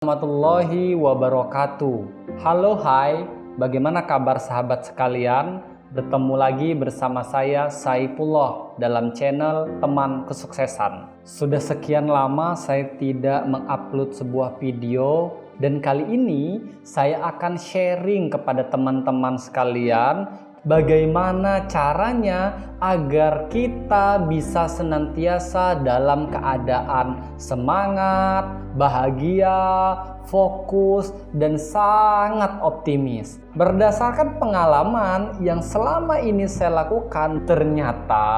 Warahmatullahi wabarakatuh. Halo, hai, bagaimana kabar sahabat sekalian? Bertemu lagi bersama saya Saifullah dalam channel Teman Kesuksesan. Sudah sekian lama saya tidak mengupload sebuah video, dan kali ini saya akan sharing kepada teman-teman sekalian bagaimana caranya agar kita bisa senantiasa dalam keadaan semangat, bahagia, fokus, dan sangat optimis. Berdasarkan pengalaman yang selama ini saya lakukan, ternyata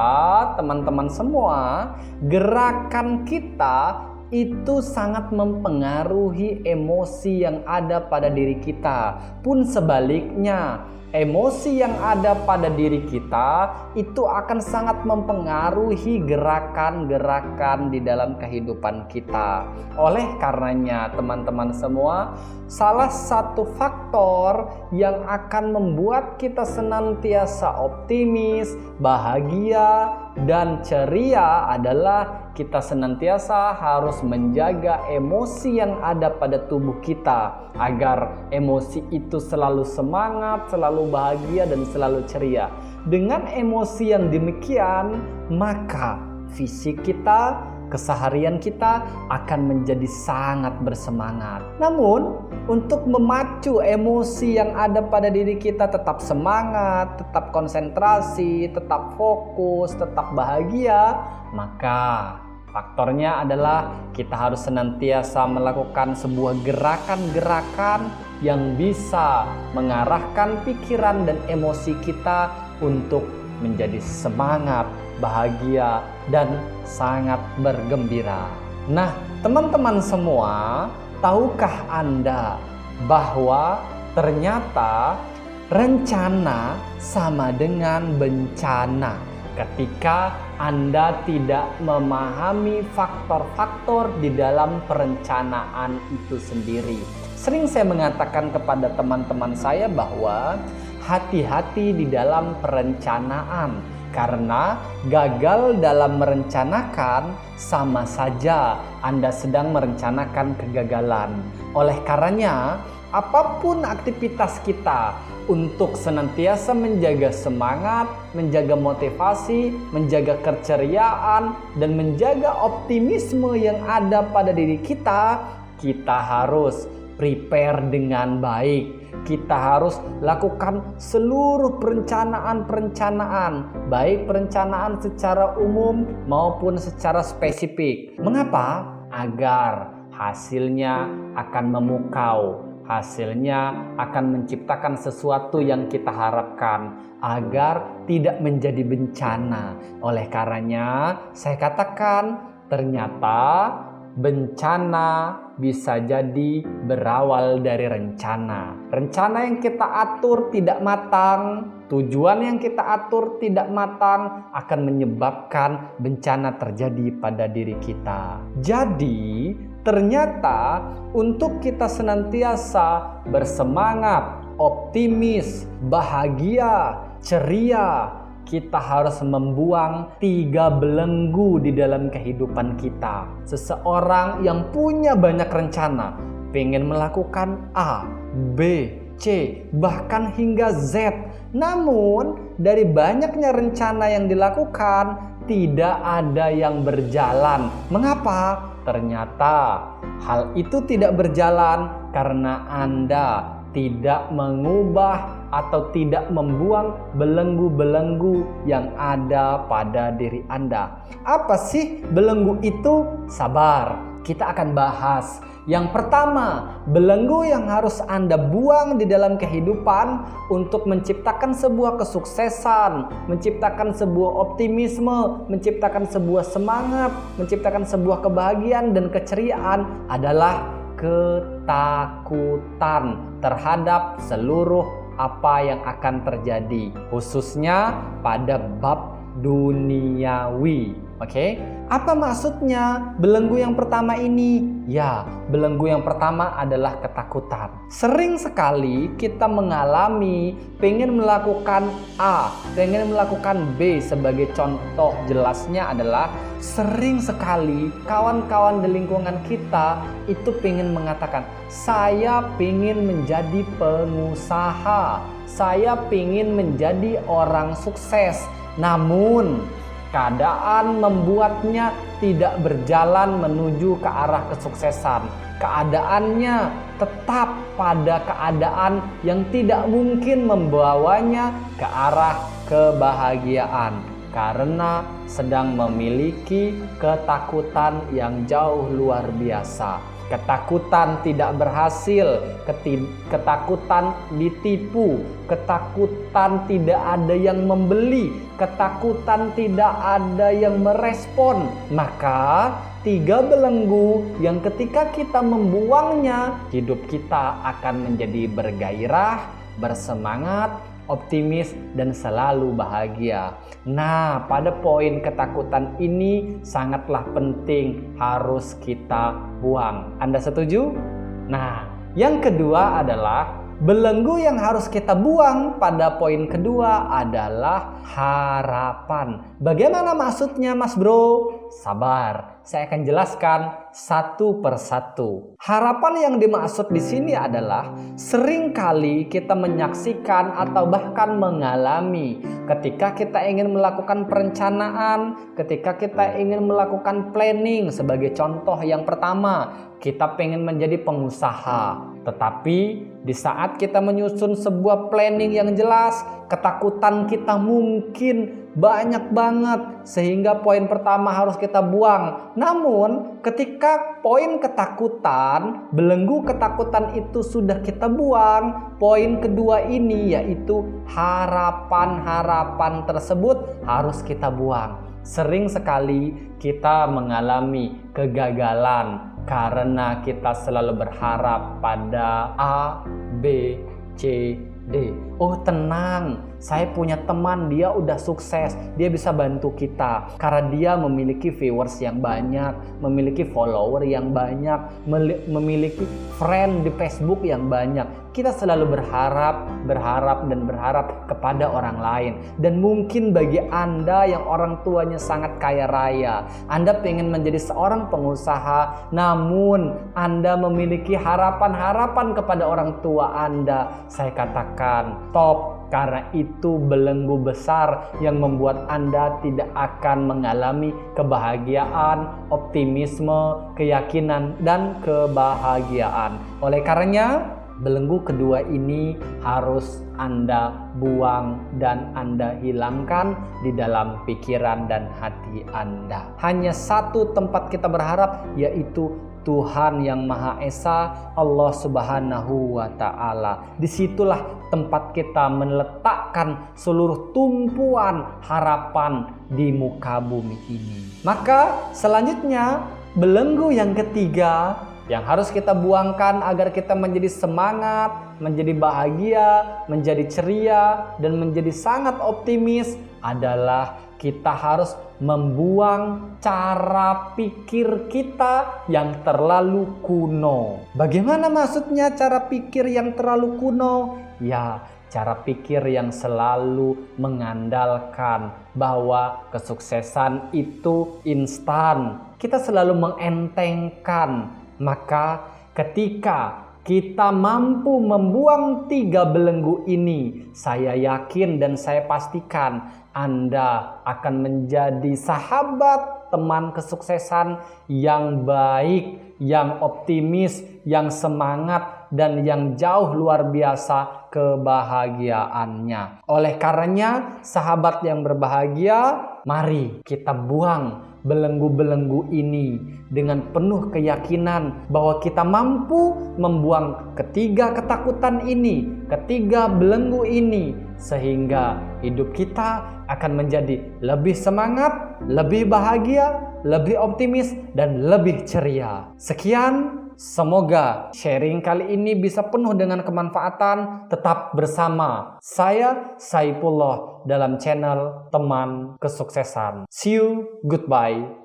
teman-teman semua, gerakan kita itu sangat mempengaruhi emosi yang ada pada diri kita. Pun sebaliknya, emosi yang ada pada diri kita itu akan sangat mempengaruhi gerakan-gerakan di dalam kehidupan kita. Oleh karenanya, teman-teman semua, salah satu faktor yang akan membuat kita senantiasa optimis, bahagia, dan ceria adalah kita senantiasa harus menjaga emosi yang ada pada tubuh kita agar emosi itu selalu semangat, selalu bahagia, dan selalu ceria. Dengan emosi yang demikian, maka fisik kita, keseharian kita akan menjadi sangat bersemangat. Namun, untuk memacu emosi yang ada pada diri kita tetap semangat, tetap konsentrasi, tetap fokus, tetap bahagia, maka faktornya adalah kita harus senantiasa melakukan sebuah gerakan-gerakan yang bisa mengarahkan pikiran dan emosi kita untuk menjadi semangat, bahagia, dan sangat bergembira. Nah, teman-teman semua, tahukah Anda bahwa ternyata rencana sama dengan bencana ketika Anda tidak memahami faktor-faktor di dalam perencanaan itu sendiri. Sering saya mengatakan kepada teman-teman saya bahwa hati-hati di dalam perencanaan, karena gagal dalam merencanakan sama saja Anda sedang merencanakan kegagalan. Oleh karenanya, apapun aktivitas kita untuk senantiasa menjaga semangat, menjaga motivasi, menjaga keceriaan, dan menjaga optimisme yang ada pada diri kita, kita harus prepare dengan baik. Kita harus lakukan seluruh perencanaan, baik perencanaan secara umum maupun secara spesifik. Mengapa? Agar hasilnya akan memukau, hasilnya akan menciptakan sesuatu yang kita harapkan, agar tidak menjadi bencana. Oleh karenanya, saya katakan ternyata bencana bisa jadi berawal dari rencana. Rencana yang kita atur tidak matang, tujuan yang kita atur tidak matang akan menyebabkan bencana terjadi pada diri kita. Jadi, ternyata untuk kita senantiasa bersemangat, optimis, bahagia, ceria, kita harus membuang 3 belenggu di dalam kehidupan kita. Seseorang yang punya banyak rencana, pengen melakukan A, B, C, bahkan hingga Z. Namun, dari banyaknya rencana yang dilakukan, tidak ada yang berjalan. Mengapa? Ternyata hal itu tidak berjalan karena Anda tidak mengubah atau tidak membuang belenggu-belenggu yang ada pada diri Anda. Apa sih belenggu itu? Sabar, kita akan bahas. Yang pertama, belenggu yang harus Anda buang di dalam kehidupan untuk menciptakan sebuah kesuksesan, menciptakan sebuah optimisme, menciptakan sebuah semangat, menciptakan sebuah kebahagiaan dan keceriaan adalah ketakutan terhadap seluruh apa yang akan terjadi, khususnya pada bab duniawi. Oke, apa maksudnya belenggu yang pertama ini? Ya, belenggu yang pertama adalah ketakutan. Sering sekali kita mengalami pengen melakukan A, pengen melakukan B. Sebagai contoh jelasnya adalah sering sekali kawan-kawan di lingkungan kita itu pengen mengatakan, saya pengen menjadi pengusaha, saya pengen menjadi orang sukses. Namun keadaan membuatnya tidak berjalan menuju ke arah kesuksesan. Keadaannya tetap pada keadaan yang tidak mungkin membawanya ke arah kebahagiaan karena sedang memiliki ketakutan yang jauh luar biasa. Ketakutan tidak berhasil, ketakutan ditipu, ketakutan tidak ada yang membeli, ketakutan tidak ada yang merespon. Maka 3 belenggu yang ketika kita membuangnya, hidup kita akan menjadi bergairah, bersemangat, optimis, dan selalu bahagia. Nah, pada poin ketakutan ini sangatlah penting harus kita buang. Anda setuju? Nah, yang kedua adalah belenggu yang harus kita buang pada poin kedua adalah harapan. Bagaimana maksudnya, Mas Bro? Sabar, saya akan jelaskan satu persatu. Harapan yang dimaksud di sini adalah seringkali kita menyaksikan atau bahkan mengalami ketika kita ingin melakukan perencanaan, ketika kita ingin melakukan planning. Sebagai contoh yang pertama, kita pengen menjadi pengusaha. Tetapi di saat kita menyusun sebuah planning yang jelas, ketakutan kita mungkin banyak banget sehingga poin pertama harus kita buang. Namun ketika poin ketakutan, belenggu ketakutan itu sudah kita buang, poin kedua ini yaitu harapan-harapan tersebut harus kita buang. Sering sekali kita mengalami kegagalan karena kita selalu berharap pada A, B, C, D. Oh tenang, saya punya teman, dia udah sukses, dia bisa bantu kita karena dia memiliki viewers yang banyak, memiliki follower yang banyak, memiliki friend di Facebook yang banyak. Kita selalu berharap kepada orang lain. Dan mungkin bagi Anda yang orang tuanya sangat kaya raya, Anda pengen menjadi seorang pengusaha, namun Anda memiliki harapan-harapan kepada orang tua Anda. Saya katakan stop, karena itu belenggu besar yang membuat Anda tidak akan mengalami kebahagiaan, optimisme, keyakinan, dan kebahagiaan. Oleh karenanya, belenggu kedua ini harus Anda buang dan Anda hilangkan di dalam pikiran dan hati Anda. Hanya satu tempat kita berharap, yaitu Tuhan yang Maha Esa, Allah Subhanahu wa Ta'ala. Disitulah tempat kita meletakkan seluruh tumpuan harapan di muka bumi ini. Maka selanjutnya, belenggu yang ketiga yang harus kita buangkan agar kita menjadi semangat, menjadi bahagia, menjadi ceria, dan menjadi sangat optimis adalah kita harus membuang cara pikir kita yang terlalu kuno. Bagaimana maksudnya cara pikir yang terlalu kuno? Ya, cara pikir yang selalu mengandalkan bahwa kesuksesan itu instan. Kita selalu mengentengkan. Maka ketika kita mampu membuang 3 belenggu ini, saya yakin dan saya pastikan Anda akan menjadi sahabat teman kesuksesan yang baik, yang optimis, yang semangat, dan yang jauh luar biasa kebahagiaannya. Oleh karenanya, sahabat yang berbahagia, mari kita buang belenggu-belenggu ini dengan penuh keyakinan bahwa kita mampu membuang ketiga ketakutan ini, ketiga belenggu ini, sehingga hidup kita akan menjadi lebih semangat, lebih bahagia, lebih optimis, dan lebih ceria. Sekian Semoga sharing kali ini bisa penuh dengan kemanfaatan. Tetap bersama saya Saifullah dalam channel Teman Kesuksesan. See you, goodbye.